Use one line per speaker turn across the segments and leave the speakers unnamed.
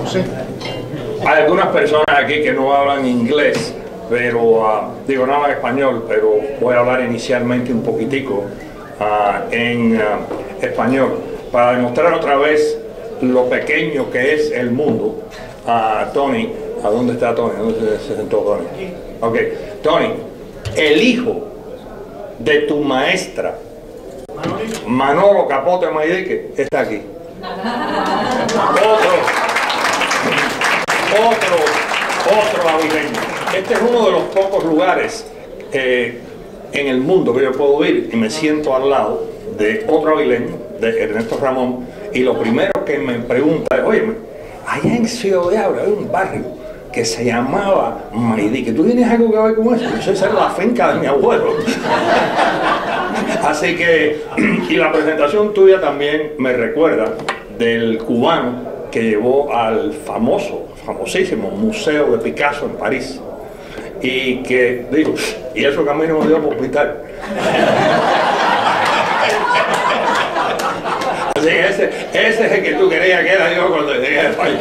Sí.
Hay algunas personas aquí que no hablan inglés, pero digo, no hablan español, pero voy a hablar inicialmente un poquitico en español para demostrar otra vez lo pequeño que es el mundo. Tony, ¿a dónde está Tony? ¿Dónde se sentó Tony? Ok, Tony, el hijo de tu maestra, Manolo Capote Maidique, está aquí. Otro avileño. Este es uno de los pocos lugares en el mundo que yo puedo ir y me siento al lado de otro avileño, de Ernesto Ramón, y lo primero que me pregunta es, oye, allá en Ciudad de Abra hay un barrio que se llamaba Maidique. ¿Tú tienes algo que ver con eso? Esa es la finca de mi abuelo. Así que, y la presentación tuya también me recuerda del cubano que llevó al famosísimo Museo de Picasso en París. Y que, digo, y eso que a mí no me dio por hospital. Así que ese es el que tú querías que era yo cuando llegué al país.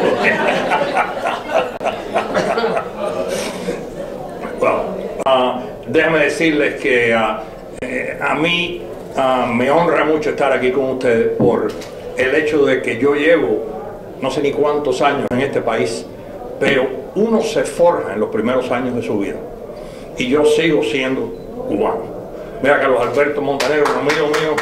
Bueno, déjame decirles que a mí me honra mucho estar aquí con ustedes por el hecho de que yo llevo no sé ni cuántos años en este país, pero uno se forja en los primeros años de su vida. Y yo sigo siendo cubano. Mira, Carlos Alberto Montanero, un amigo mío,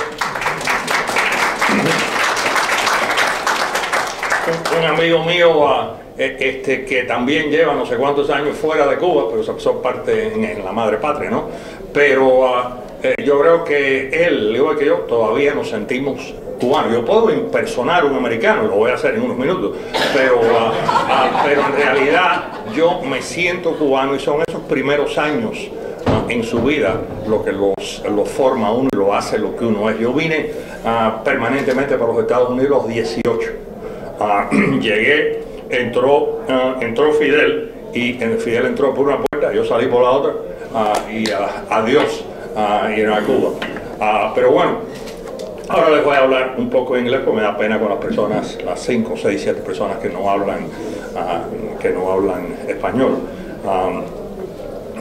un amigo mío que también lleva no sé cuántos años fuera de Cuba, pero son parte en la madre patria, ¿no? Pero yo creo que él, igual que yo, todavía nos sentimos cubanos. Yo puedo impersonar a un americano, lo voy a hacer en unos minutos, pero en realidad yo me siento cubano y son esos primeros años en su vida lo que los forma a uno y lo hace lo que uno es. Yo vine permanentemente para los Estados Unidos a los 18. Llegué, entró Fidel y Fidel entró por una puerta, yo salí por la otra y adiós y a Cuba. Pero bueno, ahora les voy a hablar un poco inglés porque me da pena con las personas, las 5, 6, 7 personas que no hablan español.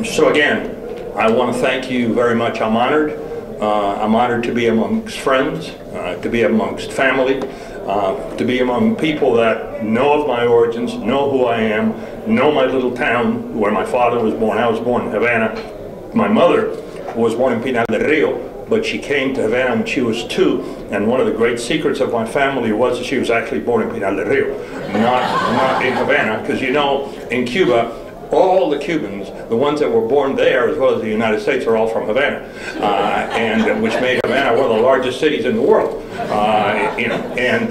So again, I want to thank you very much. I'm honored. I'm honored to be amongst friends, to be amongst family, to be among people that know of my origins, know who I am, know my little town where my father was born. I was born in Havana. My mother was born in Pinar del Rio, but she came to Havana when she was 2, and one of the great secrets of my family was that she was actually born in Pinar del Rio, not in Havana, because you know, in Cuba, all the Cubans, the ones that were born there as well as the United States, are all from Havana, and which made Havana one of the largest cities in the world. And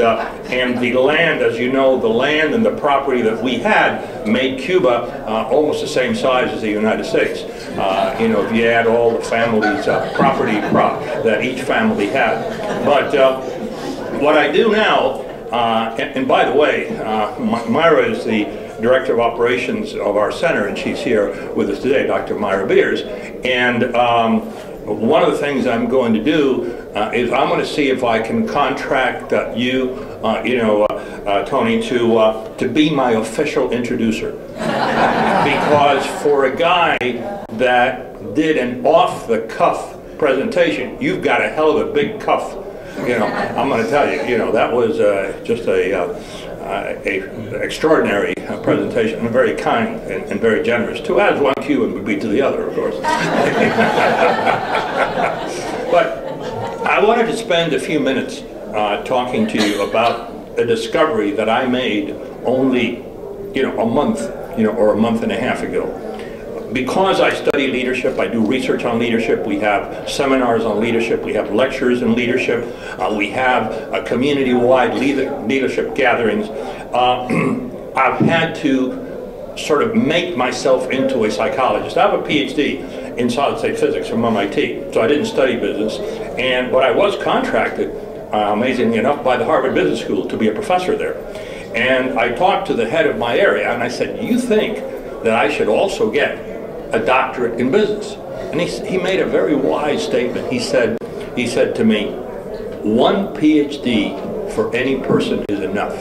the land, as you know, the land and the property that we had made Cuba almost the same size as the United States. If you add all the families' property that each family had. But what I do now, and by the way, Myra is the Director of Operations of our center, and she's here with us today, Dr. Myra Beers. And one of the things I'm going to do is I'm going to see if I can contract you, Tony, to be my official introducer. Because for a guy that did an off-the-cuff presentation, you've got a hell of a big cuff. I'm going to tell you, that was just a extraordinary presentation, and very kind and very generous. To as one Cuban would be to the other, of course. But I wanted to spend a few minutes talking to you about a discovery that I made only, a month, or a month and a half ago. Because I study leadership, I do research on leadership, we have seminars on leadership, we have lectures in leadership, we have community-wide leadership gatherings. I've had to sort of make myself into a psychologist. I have a PhD in solid-state physics from MIT, so I didn't study business. But I was contracted, amazingly enough, by the Harvard Business School to be a professor there. And I talked to the head of my area, and I said, "Do you think that I should also get a doctorate in business?" And he made a very wise statement. He said to me, "One PhD for any person is enough."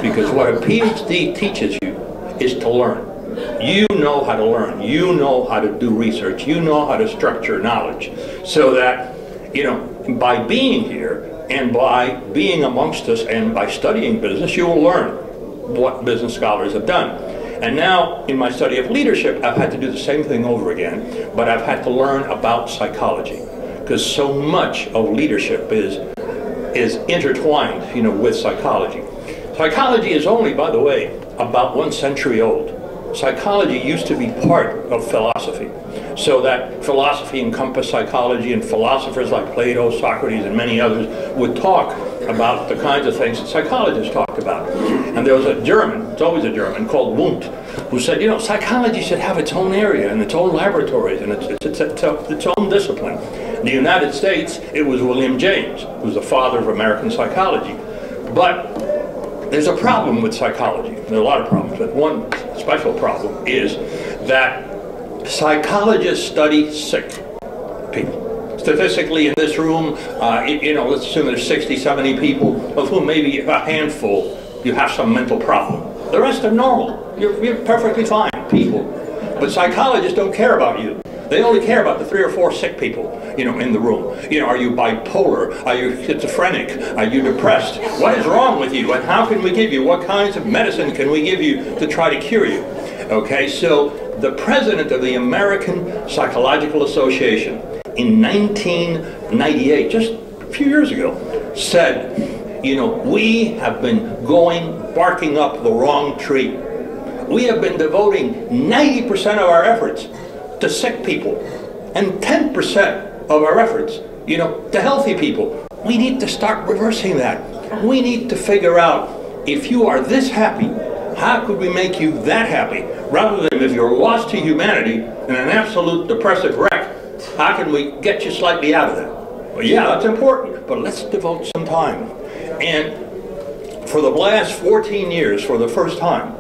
Because what a PhD teaches you is to learn. You know how to learn. You know how to do research. You know how to structure knowledge. So that, you know, by being here and by being amongst us and by studying business, you will learn what business scholars have done. And now, in my study of leadership, I've had to do the same thing over again, but I've had to learn about psychology, because so much of leadership is intertwined, you know, with psychology. Psychology is only, by the way, about 1 century old. Psychology used to be part of philosophy, so that philosophy encompassed psychology, and philosophers like Plato, Socrates, and many others would talk about the kinds of things that psychologists talked about. And there was a German, it's always a German, called Wundt, who said, you know, psychology should have its own area and its own laboratories and its own discipline. In the United States, it was William James, who was the father of American psychology. But there's a problem with psychology. There are a lot of problems, but one special problem is that psychologists study sick people. Statistically, in this room, you know, let's assume there's 60, 70 people, of whom maybe a handful you have some mental problem. The rest are normal. You're perfectly fine people. But psychologists don't care about you. They only care about the 3 or 4 sick people, you know, in the room. You know, are you bipolar? Are you schizophrenic? Are you depressed? What is wrong with you? And how can we give you? What kinds of medicine can we give you to try to cure you? Okay, so the president of the American Psychological Association in 1998, just a few years ago, said, you know, we have been barking up the wrong tree. We have been devoting 90% of our efforts to sick people and 10% of our efforts, you know, to healthy people. We need to start reversing that. We need to figure out, if you are this happy, how could we make you that happy? Rather than if you're lost to humanity and an absolute depressive wreck, how can we get you slightly out of that? Well, yeah, that's important, but let's devote some time. And for the last 14 years, for the first time,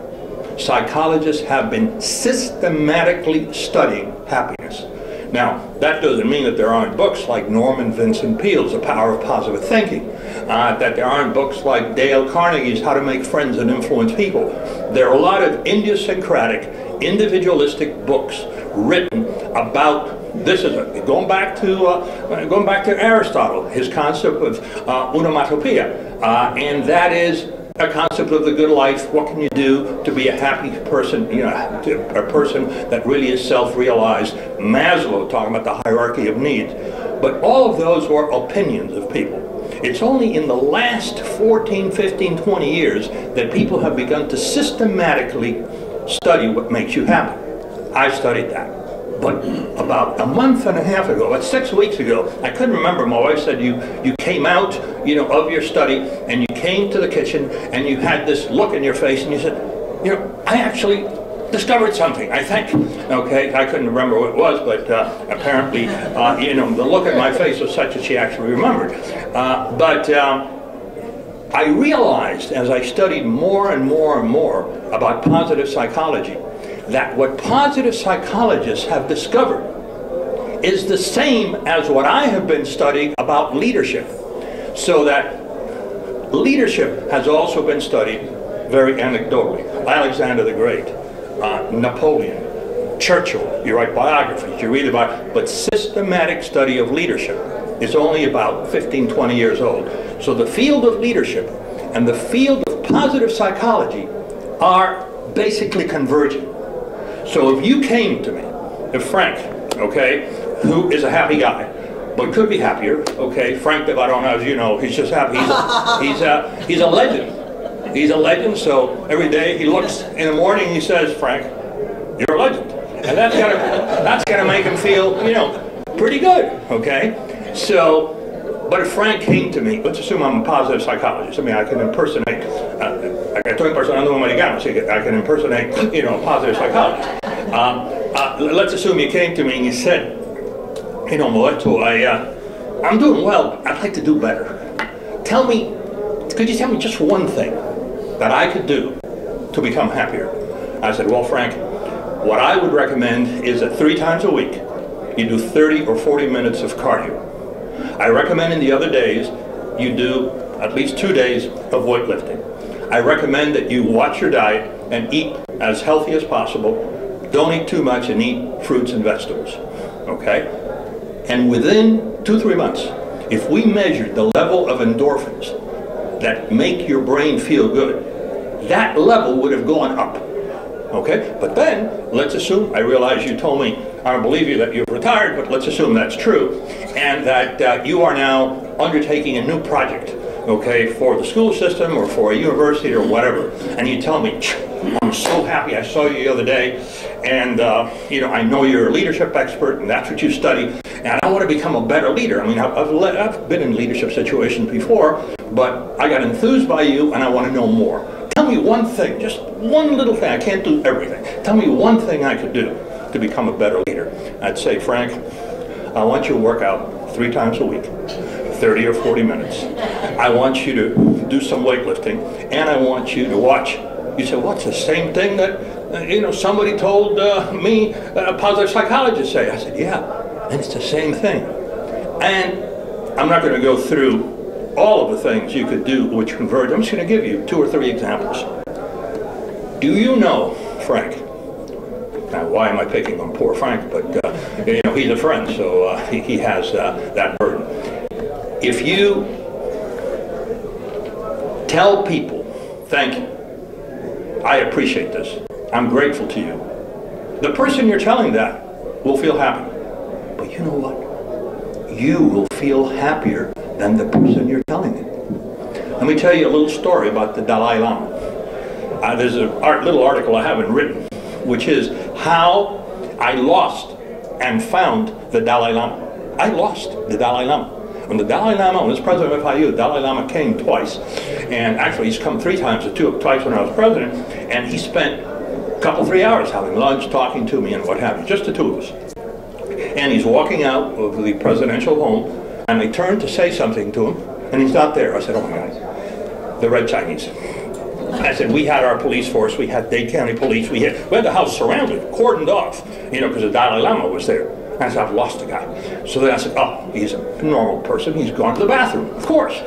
psychologists have been systematically studying happiness. Now, that doesn't mean that there aren't books like Norman Vincent Peale's The Power of Positive Thinking, that there aren't books like Dale Carnegie's How to Make Friends and Influence People. There are a lot of idiosyncratic, individualistic books written about this. Is going back to Aristotle, his concept of onomatopoeia, and that is a concept of the good life. What can you do to be a happy person, you know, a person that really is self-realized? Maslow talking about the hierarchy of needs. But all of those were opinions of people. It's only in the last 14, 15, 20 years that people have begun to systematically study what makes you happy. I studied that. But about a month and a half ago, about 6 weeks ago, I couldn't remember, my wife said you came out, you know, of your study and you came to the kitchen and you had this look in your face and you said, you know, I actually discovered something, I think. Okay, I couldn't remember what it was, but apparently, you know, the look in my face was such that she actually remembered. I realized as I studied more and more and more about positive psychology, that what positive psychologists have discovered is the same as what I have been studying about leadership. So that leadership has also been studied very anecdotally. Alexander the Great, Napoleon, Churchill, you write biographies, you read about, but systematic study of leadership is only about 15, 20 years old. So the field of leadership and the field of positive psychology are basically converging. So if you came to me, if Frank, okay, who is a happy guy, but could be happier, okay, Frank, if I don't know, as you know, he's just happy, he's a legend. He's a legend, so every day he looks in the morning, he says, Frank, you're a legend. And that's gotta make him feel, you know, pretty good, okay? So, but if Frank came to me, let's assume I'm a positive psychologist. I mean, I can impersonate, I can impersonate, you know, a positive psychologist. Let's assume you came to me and you said, you know, Modesto, I'm doing well, I'd like to do better. Could you tell me just one thing that I could do to become happier? I said, well, Frank, what I would recommend is that 3 times a week, you do 30 or 40 minutes of cardio. I recommend in the other days, you do at least 2 days of weightlifting. I recommend that you watch your diet and eat as healthy as possible. Don't eat too much and eat fruits and vegetables, okay? And within 2-3 months, if we measured the level of endorphins that make your brain feel good, that level would have gone up, okay? But then, let's assume, I realize you told me, I don't believe you that you've retired, but let's assume that's true, and that you are now undertaking a new project, okay, for the school system or for a university or whatever, and you tell me, I'm so happy I saw you the other day, and you know, I know you're a leadership expert and that's what you study, and I want to become a better leader. I mean, I've been in leadership situations before, but I got enthused by you and I want to know more. Tell me one thing, just one little thing. I can't do everything. Tell me one thing I could do to become a better leader. I'd say, Frank, I want you to work out 3 times a week, 30 or 40 minutes. I want you to do some weightlifting, and I want you to watch. You say, what's the same thing that, you know, somebody told me a positive psychologist say? I said, yeah, and it's the same thing. And I'm not going to go through all of the things you could do which converge. I'm just going to give you 2 or 3 examples. Do you know, Frank, now why am I picking on poor Frank, but you know, he's a friend, so he has that burden. If you tell people, thank you, I appreciate this, I'm grateful to you, the person you're telling that will feel happy. But you know what? You will feel happier than the person you're telling it. Let me tell you a little story about the Dalai Lama. There's a little article I haven't written, which is how I lost and found the Dalai Lama. I lost the Dalai Lama. When the Dalai Lama was president of FIU, the Dalai Lama came twice, and actually he's come 3 times, twice when I was president, and he spent a couple, 3 hours having lunch, talking to me and what have you, just the 2 of us. And he's walking out of the presidential home, and I turned to say something to him, and he's not there. I said, oh my God, the Red Chinese. I said, we had our police force, we had Dade County police, we had the house surrounded, cordoned off, you know, because the Dalai Lama was there. And I said, I've lost the guy. So then I said, oh, he's a normal person, he's gone to the bathroom, of course.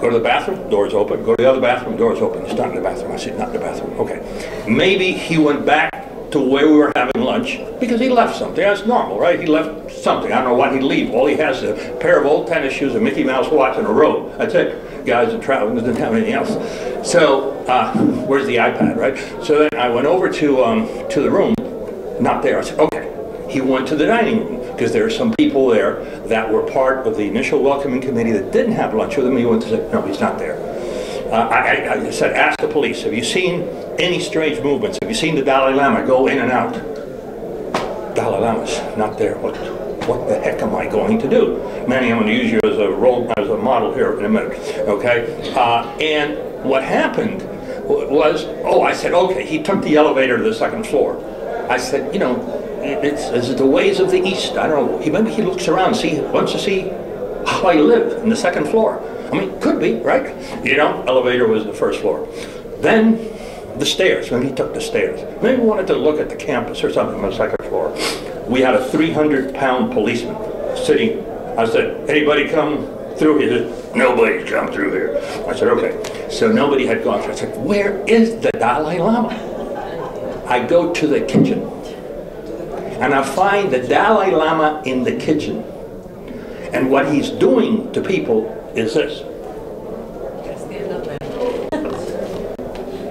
Go to the bathroom, door's open. Go to the other bathroom, door's open. He's not in the bathroom. I said, not in the bathroom. Okay. Maybe he went back to where we were having lunch because he left something. That's normal, right? He left something. I don't know what he'd leave. All he has is a pair of old tennis shoes, a Mickey Mouse watch, and a robe. That's it. Guys are traveling, doesn't have anything else. So, where's the iPad, right? So then I went over to the room, not there. I said, okay. He went to the dining room because there are some people there that were part of the initial welcoming committee that didn't have lunch with him. He went to say, no, he's not there. I said, ask the police, have you seen any strange movements? Have you seen the Dalai Lama go in and out? Dalai Lama's not there. What the heck am I going to do? Manny, I'm going to use you as a model here in a minute, okay? And what happened was, I said, okay, he took the elevator to the 2nd floor. I said, you know, it's the ways of the East. I don't know. Maybe he looks around, wants to see how I live in the 2nd floor. I mean, could be, right? You know, elevator was the 1st floor. Then the stairs. Maybe he took the stairs. Maybe he wanted to look at the campus or something on the 2nd floor. We had a 300-pound policeman sitting. I said, anybody come through here? He said, nobody's come through here. I said, okay. So nobody had gone through. I said, where is the Dalai Lama? I go to the kitchen, and I find the Dalai Lama in the kitchen. And what he's doing to people is this.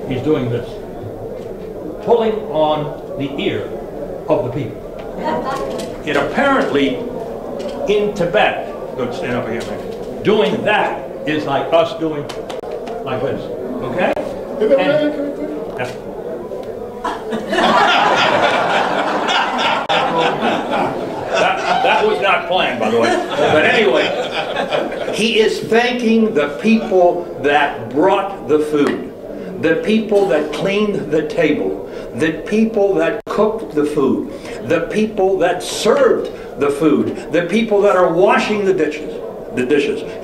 He's doing this. Pulling on the ear of the people. It apparently, in Tibet, don't stand up here, man. Doing that is like us doing like this. Okay? That was not planned, by the way. But anyway, he is thanking the people that brought the food, the people that cleaned the table, the people that cooked the food, the people that served the food, the people that are washing the dishes.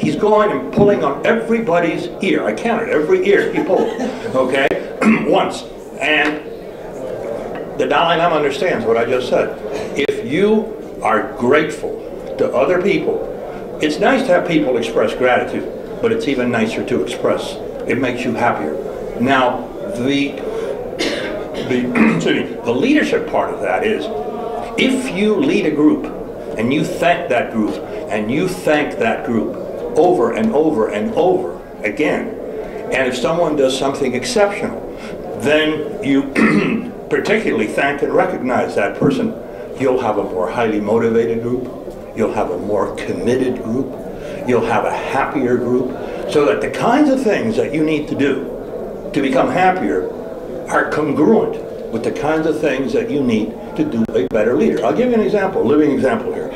He's going and pulling on everybody's ear. I counted every ear he pulled, okay, once. And the Dalai Lama understands what I just said. If you are grateful to other people, it's nice to have people express gratitude, but it's even nicer to express. It makes you happier. Now, the leadership part of that is, if you lead a group and you thank that group and you thank that group over and over and over again, and if someone does something exceptional, then you particularly thank and recognize that person, you'll have a more highly motivated group, you'll have a more committed group, you'll have a happier group, so that the kinds of things that you need to do to become happier are congruent with the kinds of things that you need to do a better leader. I'll give you an example, a living example here.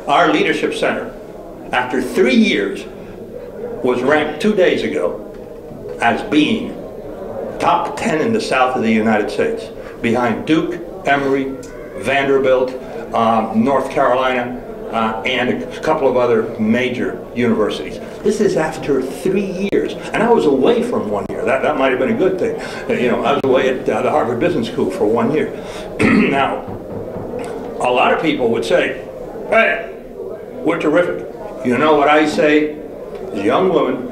Our leadership center, after 3 years, was ranked 2 days ago as being top 10 in the south of the United States, behind Duke, Emory, Vanderbilt, North Carolina, and a couple of other major universities. This is after 3 years, and I was away from 1 year. That might have been a good thing. You know, I was away at the Harvard Business School for 1 year. Now, a lot of people would say, hey, we're terrific. You know what I say? A young woman,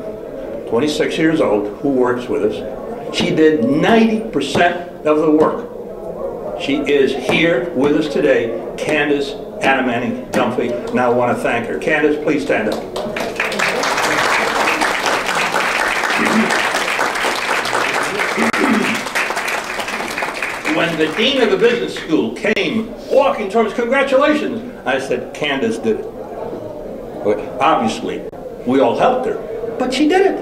26 years old, who works with us, she did 90% of the work. She is here with us today, Candace Dunphy, and I want to thank her. Candace, please stand up. When the dean of the business school came walking towards, congratulations, I said, Candace did it. Well, obviously, we all helped her, but she did it.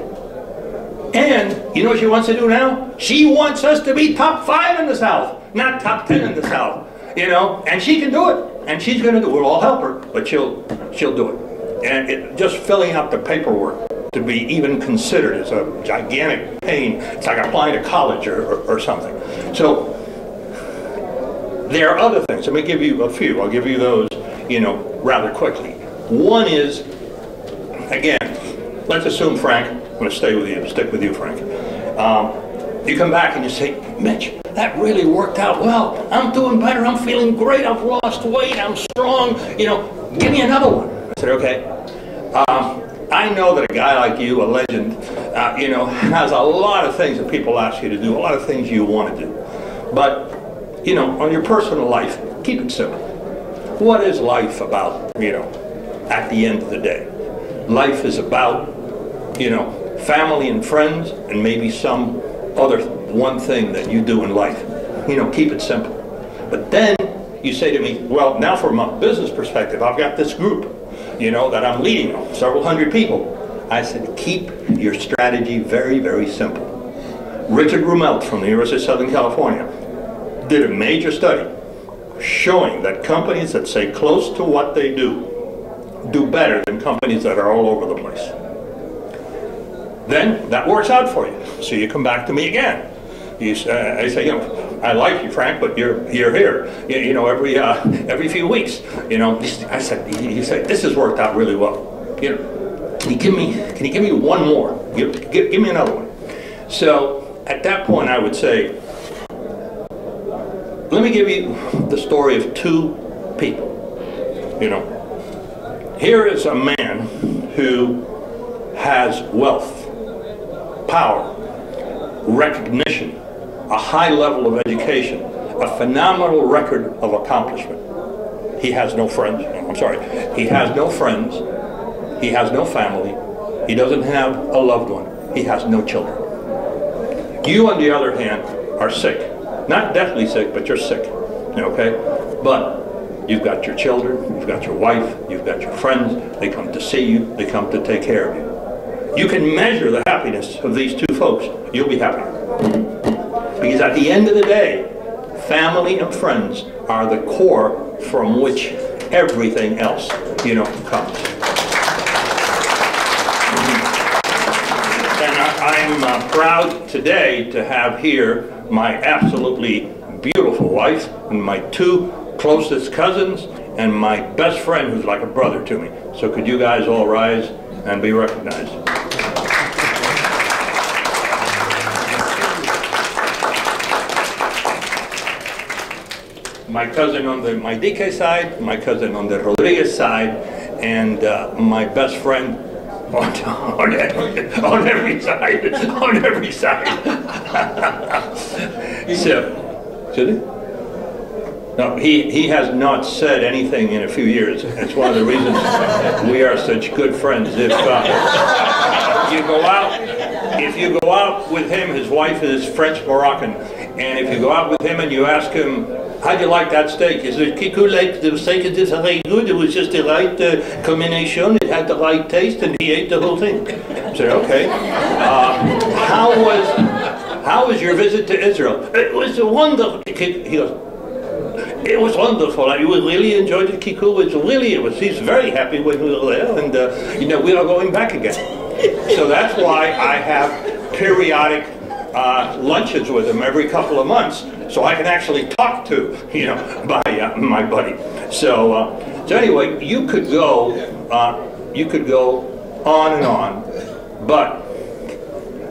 And you know what she wants to do now? She wants us to be top 5 in the South, not top 10 in the South. You know, and she can do it, and she's going to do it. We'll all help her, but she'll do it. And just filling out the paperwork to be even considered is a gigantic pain. It's like applying to college or something. So there are other things. Let me give you a few. I'll give you those, you know, rather quickly. One is, again, let's assume, Frank, I'm going to stick with you, Frank. You come back and you say, Mitch, that really worked out well. I'm doing better. I'm feeling great. I've lost weight. I'm strong. You know, give me another one. I said, okay. I know that a guy like you, a legend, you know, has a lot of things that people ask you to do, a lot of things you want to do. But, you know, on your personal life, keep it simple. What is life about, you know, at the end of the day? Life is about, you know, family and friends, and maybe some other one thing that you do in life. You know, keep it simple. But then you say to me, well, now from a business perspective, I've got this group, you know, that I'm leading, several hundred people. I said, keep your strategy very, very simple. Richard Rumelt from the University of Southern California did a major study showing that companies that stay close to what they do better than companies that are all over the place. Then that works out for you. So you come back to me again. I say, you know, I like you, Frank, but you're here, you know, every few weeks. You know, I said, you say, this has worked out really well. You know, can you give me one more? Give me another one. So at that point, I would say, let me give you the story of 2 people. You know, here is a man who has wealth, power, recognition, a high level of education, a phenomenal record of accomplishment. He has no friends. I'm sorry. He has no friends. He has no family. He doesn't have a loved one. He has no children. You, on the other hand, are sick. Not deathly sick, but you're sick. Okay? But you've got your children, you've got your wife, you've got your friends. They come to see you. They come to take care of you. You can measure the happiness of these 2 folks. You'll be happy. Because at the end of the day, family and friends are the core from which everything else, you know, comes. And I'm proud today to have here my absolutely beautiful wife and my 2 closest cousins and my best friend who's like a brother to me. So could you guys all rise and be recognized? My cousin on the Maidique side, my cousin on the Rodriguez side, and my best friend, on every side, on every side. So, should he? No, he has not said anything in a few years. It's one of the reasons we are such good friends. If you go out with him, his wife is French Moroccan, and if you go out with him and you ask him, how'd you like that steak? He says, Kiku liked the steak, it is very good, it was just the right combination, it had the right taste, and he ate the whole thing. I said, okay. How was your visit to Israel? It was wonderful. He goes, it was wonderful. I really enjoyed it, Kiku. He's very happy when we were there, and you know, we are going back again. So that's why I have periodic lunches with him every couple of months, so I can actually talk to, you know, my buddy. So anyway, you could go on and on, but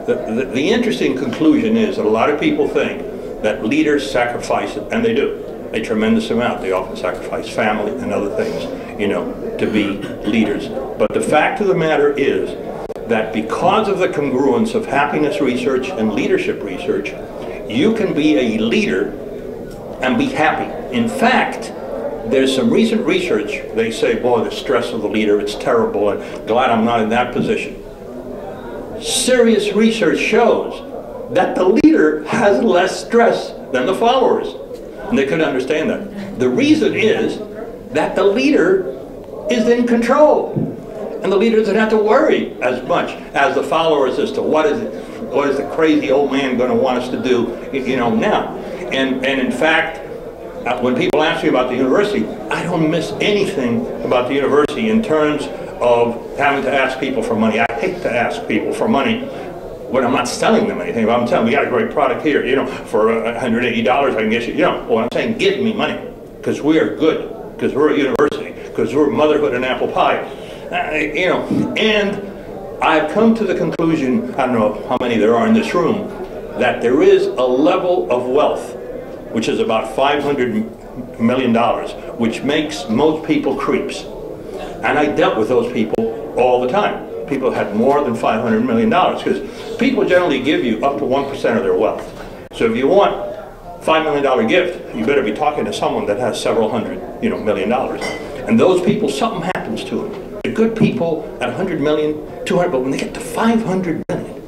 the interesting conclusion is that a lot of people think that leaders sacrifice it, and they do. A tremendous amount. They often sacrifice family and other things, you know, to be leaders. But the fact of the matter is that because of the congruence of happiness research and leadership research, you can be a leader and be happy. In fact, there's some recent research, they say, boy, the stress of the leader, it's terrible, and glad I'm not in that position. Serious research shows that the leader has less stress than the followers. And they couldn't understand that. The reason is that the leader is in control. And the leader doesn't have to worry as much as the followers as to what is the crazy old man going to want us to do, you know, now. And in fact, when people ask me about the university, I don't miss anything about the university in terms of having to ask people for money. I hate to ask people for money when I'm not selling them anything. But I'm telling them, we got a great product here, you know, for $180 I can get you, you know. Well, I'm saying give me money, because we are good, because we're a university, because we're motherhood and apple pie. You know, and I've come to the conclusion, I don't know how many there are in this room, that there is a level of wealth, which is about $500 million, which makes most people creeps. And I dealt with those people all the time. People had more than $500 million, because people generally give you up to 1% of their wealth. So if you want a $5 million gift, you better be talking to someone that has several hundred, you know, $1 million. And those people, something happens to them. The good people at 100 million, 200, but when they get to 500 million,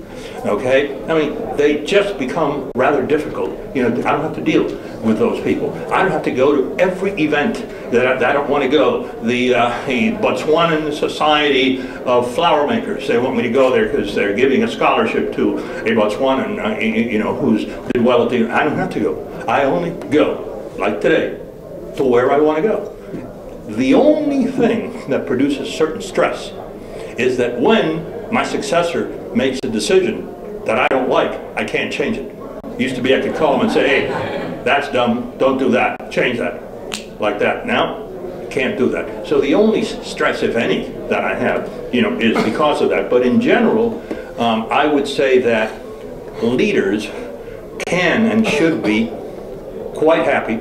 okay, I mean, they just become rather difficult. You know, I don't have to deal with those people. I don't have to go to every event that I don't want to go. The Botswanan Society of Flower Makers, they want me to go there because they're giving a scholarship to a Botswanan, you know, who's did well at the, I don't have to go. I only go, like today, to where I want to go. The only thing that produces certain stress is that when my successor makes a decision that I don't like, I can't change it. Used to be I could call him and say, hey, that's dumb, don't do that, change that, like that. Now, can't do that. So the only stress, if any, that I have, you know, is because of that. But in general, I would say that leaders can and should be quite happy,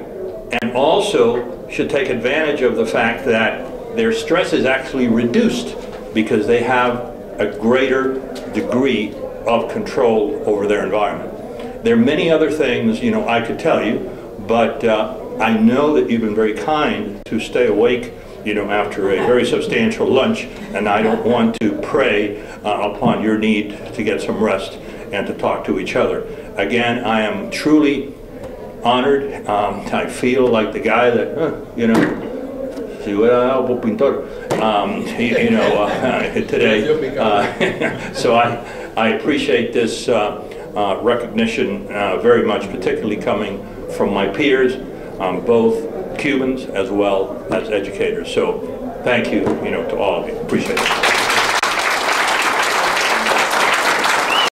and also should take advantage of the fact that their stress is actually reduced because they have a greater degree of control over their environment. There are many other things, you know, I could tell you, but I know that you've been very kind to stay awake, you know, after a very substantial lunch, and I don't want to prey upon your need to get some rest and to talk to each other. Again, I am truly honored. I feel like the guy that, you know, you know, today. So I appreciate this recognition very much, particularly coming from my peers, both Cubans as well as educators. So thank you, you know, to all of you. Appreciate it.